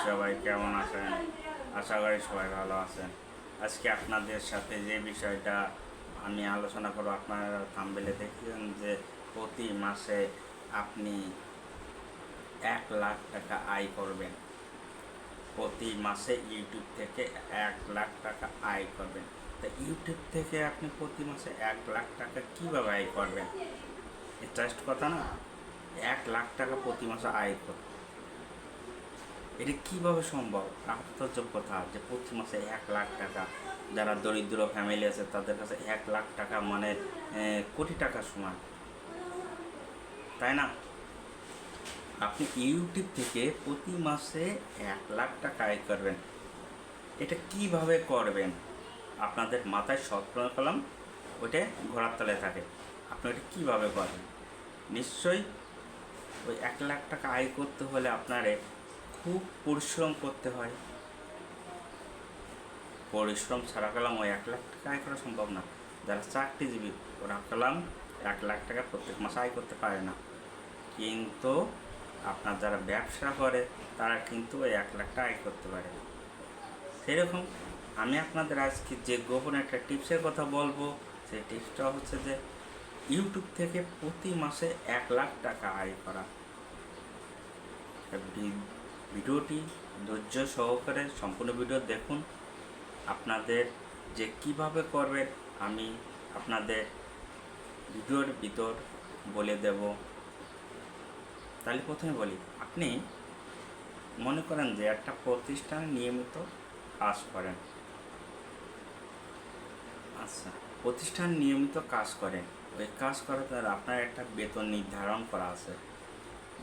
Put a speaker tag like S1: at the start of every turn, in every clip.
S1: সবাই কেমন আছেন? আশা করি সবাই ভালো আছেন। আজকে আপনাদের সাথে যে বিষয়টা আমি আলোচনা করব, আপনারা থাম্বনেলে দেখছেন যে প্রতি মাসে আপনি 1 লাখ টাকা আয় করবেন। প্রতি মাসে ইউটিউব থেকে 1 লাখ টাকা আয় করবেন। তা ইউটিউব থেকে আপনি প্রতি মাসে 1 লাখ টাকা কীভাবে আয় করবেন? জাস্ট কথা না, 1 লাখ টাকা প্রতি মাসে আয় করবেন, এটা কীভাবে সম্ভব? আশ্চর্য কথা যে প্রতি মাসে 1 লাখ টাকা, যারা দরিদ্র ফ্যামিলি আছে তাদের কাছে 1 লাখ টাকা মানে কোটি টাকার সমান, তাই না? আপনি ইউটিউব থেকে প্রতি মাসে 1 লাখ টাকা আয় করবেন। এটা কিভাবে করবেন? আপনাদের মাথায় স্বপ্ন কলম ওইটা ঘোরার তলে থাকে, আপনি ওইটা কীভাবে করবেন? নিশ্চয়ই ওই 1 লাখ টাকা আয় করতে হলে আপনারে খুব পরিশ্রম করতে হয়। পরিশ্রম ছাড়া কালাম ওই 1 লাখ টাকা আয় করা সম্ভব না। যারা চাকরিজীবী ওরা কালাম 1 লাখ টাকা প্রত্যেক মাসে আয় করতে পারে না, কিন্তু আপনার যারা ব্যবসা করে তারা কিন্তু ওই 1 লাখ টাকা আয় করতে পারে। সেরকম আমি আপনাদের আজকে যে গোপন একটা টিপসের কথা বলবো, সেই টিপসটা হচ্ছে যে ইউটিউব থেকে প্রতি মাসে 1 লাখ টাকা আয় করা। ভিডিওটি ধৈর্য সহকারে সম্পূর্ণ ভিডিও দেখুন। আপনাদের যে কিভাবে করবেন আমি আপনাদের ভিডিওর ভিতর বলে দেব। তাহলে প্রথমে বলি, আপনি মনে করেন যে একটা প্রতিষ্ঠানে নিয়মিত কাজ করেন। আচ্ছা, প্রতিষ্ঠান নিয়মিত কাজ করেন, ওই কাজ করার দ্বারা আপনার একটা বেতন নির্ধারণ করা আছে,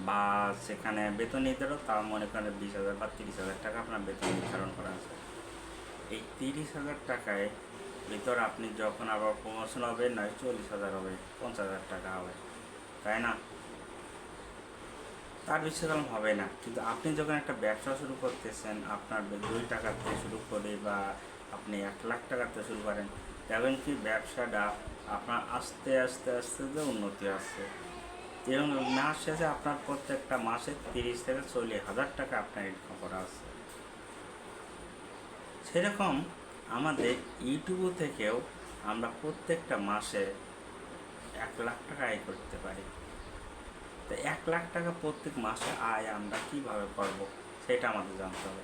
S1: বা সেখানে বেতন নির্ধারণ তাও মনে করেন 20,000 বা 30,000 টাকা আপনার বেতন নির্ধারণ করা আছে। এই 30,000 টাকায় ভিতর আপনি যখন আবার প্রমোশন হবে, নয় 40,000 হবে, 50,000 টাকা হবে, তাই না? তার বেশিকাল হবে না। কিন্তু আপনি যখন একটা ব্যবসা শুরু করতেছেন, আপনার 2 টাকাতে শুরু করে বা আপনি 1 লাখ টাকাতে শুরু করেন, দেখবেন কি ব্যবসাটা আপনার আস্তে আস্তে আস্তে যে উন্নতি আসছে। এবং মাস শেষে আপনার প্রত্যেকটা মাসে 30 থেকে 40,000 টাকা আপনার ইনকাম করা আছে। সেরকম আমাদের ইউটিউব থেকেও আমরা প্রত্যেকটা মাসে 1 লাখ টাকা আয় করতে পারি। তো 1 লাখ টাকা প্রত্যেক মাসে আয় আমরা কীভাবে করব সেটা আমাদের জানতে হবে।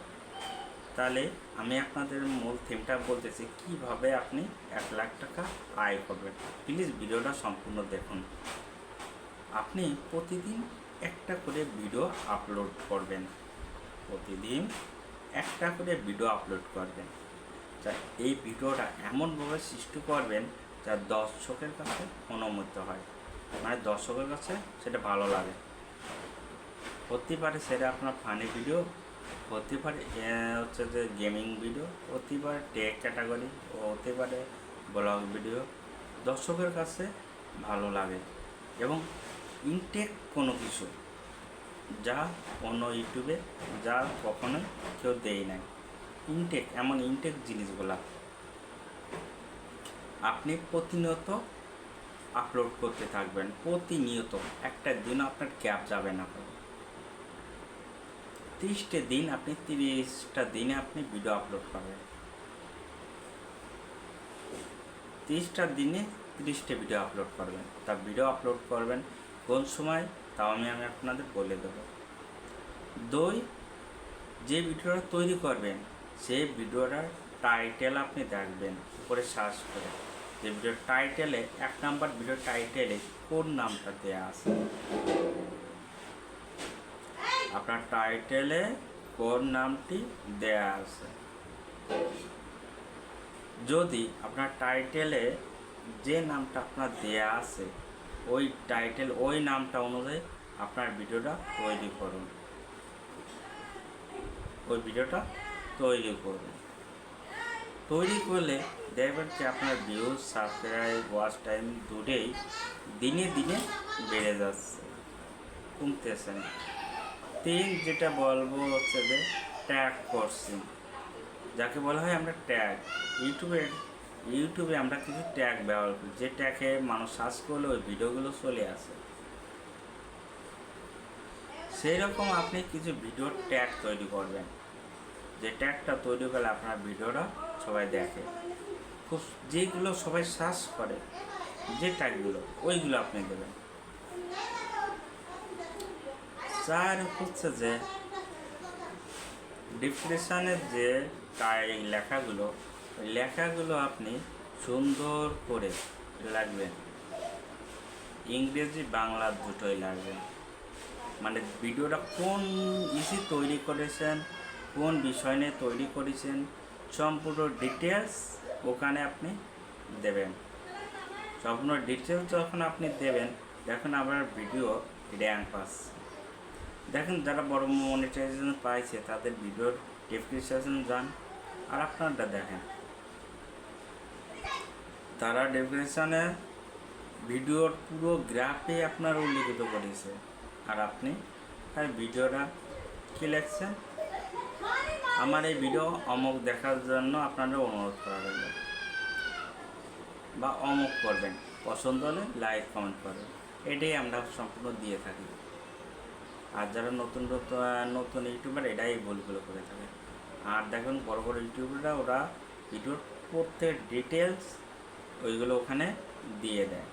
S1: তাহলে আমি আপনাদের মূল থিমটা বলতেছি, কিভাবে আপনি 1 লাখ টাকা আয় করবেন। প্লিজ ভিডিওটা সম্পূর্ণ দেখুন। আপনি প্রতিদিন একটা করে ভিডিও আপলোড করবেন, প্রতিদিন একটা করে ভিডিও আপলোড করবেন। যা এই ভিডিওটা এমনভাবে সৃষ্টি করবেন যা দর্শকের কাছে অনুমোদিত হয়, মানে দর্শকের কাছে সেটা ভালো লাগে। হতে পারে সেটা আপনার ফানি ভিডিও, হতে পারে হচ্ছে যে গেমিং ভিডিও, হতে পারে টেক ক্যাটাগরি, ও হতে পারে ব্লগ ভিডিও। দর্শকের কাছে ভালো লাগে এবং ইনটেক কোনো কিছু যা অন্য ইউটিউবে যা কখনোই কেউ দেয় নাই। ইনটেক, এমন ইনটেক জিনিসগুলা আপনি প্রতিনিয়ত আপলোড করতে থাকবেন। প্রতিনিয়ত, একটা দিন আপনার গ্যাপ যাবে না। 30টা দিন আপনি 30টা দিনে আপনি ভিডিও আপলোড করবেন। 30টা দিনে 30টা ভিডিও আপলোড করবেন। তা ভিডিও আপলোড করবেন কোন সময় তাও আমি আপনাদের বলে দেবো। যে ভিডিওটা তৈরি করবেন সেই ভিডিওটার টাইটেল আপনি দেখবেন, উপরে সার্চ করে যে ভিডিওর টাইটেলে 1 নাম্বার ভিডিওর টাইটেলে কোন নামটা দেওয়া আছে। আপনার টাইটেলে কোন নামটি দেয়া আছে, যদি আপনার টাইটেলে যে নামটা আপনার দেয়া আছে ওই টাইটেল ওই নামটা অনুযায়ী আপনার ভিডিওটা তৈরি করুন। ওই ভিডিওটা তৈরি করুন। তৈরি করলে দেখবেন যে আপনার ভিউজ, সাবস্ক্রাইব, ওয়াচ টাইম দুটোই দিনে দিনে বেড়ে যাচ্ছে, কমতেছে না। যেটা বলবো হচ্ছে যে ট্যাগ করছি, যাকে বলা হয় আমরা ট্যাগ। ইউটিউবে আমরা কিছু ট্যাগ ব্যবহার করি, যে ট্যাগে মানুষ সার্চ করলে ওই ভিডিওগুলো চলে আসে। সেই রকম আপনি কিছু ভিডিও ট্যাগ তৈরি করবেন, যে ট্যাগটা তৈরি করলে আপনার ভিডিওটা সবাই দেখে, খুব যেগুলো সবাই সার্চ করে যে ট্যাগগুলো ওইগুলো আপনি দেবেন। চার হচ্ছে যে ডিসক্রিপশানের যে লেখাগুলো, ওই লেখাগুলো আপনি সুন্দর করে লাগবেন, ইংরেজি বাংলা দুটোই লাগবে। মানে ভিডিওটা কোন তৈরি করেছেন, কোন বিষয় নিয়ে তৈরি করেছেন, সম্পূর্ণ ডিটেলস ওখানে আপনি দেবেন। সম্পূর্ণ ডিটেলস যখন আপনি দেবেন, দেখুন আপনার ভিডিও র্যাঙ্ক পাচ্ছে। দেখুন যারা বড় মনিটাইজেশন পাইছে তাদের ভিডিওর ডেসক্রিপশন যান আর আপনারটা দেখেন, তারা ডেসক্রিপশনে ভিডিওর পুরো গ্রাফে আপনার উল্লেখিত করেছে, আর আপনি ভিডিওটা কী লিখছেন, আমার এই ভিডিও অমুক দেখার জন্য আপনাদের অনুরোধ করা হলো, বা অমুক করবেন, পছন্দ হলে লাইক কমেন্ট করবেন, এটাই আমরা সম্পূর্ণ দিয়ে থাকি। আর যারা নতুন নতুন ইউটিউবার এটাই ভুলগুলো করে থাকে। আর দেখুন বড় বড় ইউটিউবাররা ওরা ভিডিওর প্রত্যেক ডিটেলস ওইগুলো ওখানে দিয়ে দেয়।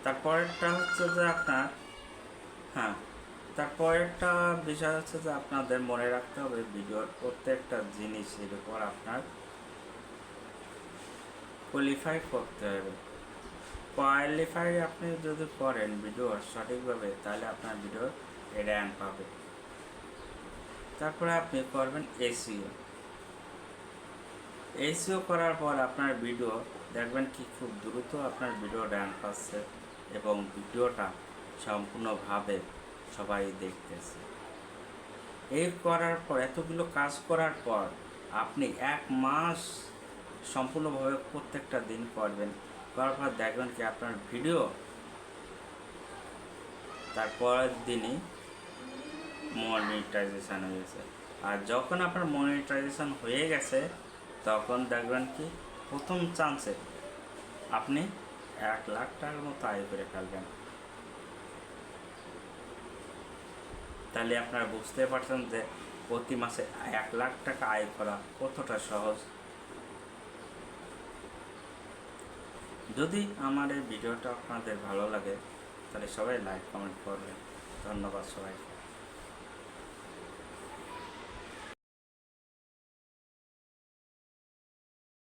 S1: তারপরেরটা হচ্ছে যে আপনার তারপরেরটা বিষয় হচ্ছে যে আপনাদের মনে রাখতে হবে ভিডিওর প্রত্যেকটা জিনিসের উপর আপনার কোয়ালিফাই করতে হবে। কোয়ালিফাই আপনি যদি করেন ভিডিওর সঠিকভাবে, তাহলে আপনার ভিডিও র্যাঙ্ক পাবে। তারপরে আপনি করবেন এসইও করার পর আপনার ভিডিও দেখবেন কি খুব দ্রুত আপনার ভিডিও র্যাঙ্ক পাচ্ছে এবং ভিডিওটা সম্পূর্ণভাবে সবাই দেখতেছে। এই করার পর, এতগুলো কাজ করার পর আপনি 1 মাস সম্পূর্ণভাবে প্রত্যেকটা দিন করবেন, করার পর দেখবেন কি আপনার ভিডিও তারপরের দিনই মনিটাইজেশান হয়ে গেছে। আর যখন আপনার মনিটাইজেশান হয়ে গেছে তখন দেখবেন কি প্রথম চান্সে আপনি 1 লাখ টাকার মতো আয় করে ফেলবেন। তাহলে আপনারা বুঝতে পারছেন যে প্রতি মাসে 1 লাখ টাকা আয় করা কতটা সহজ। যদি আমার এই ভিডিওটা আপনাদের ভালো লাগে তাহলে সবাই লাইক কমেন্ট করবেন। ধন্যবাদ সবাইকে।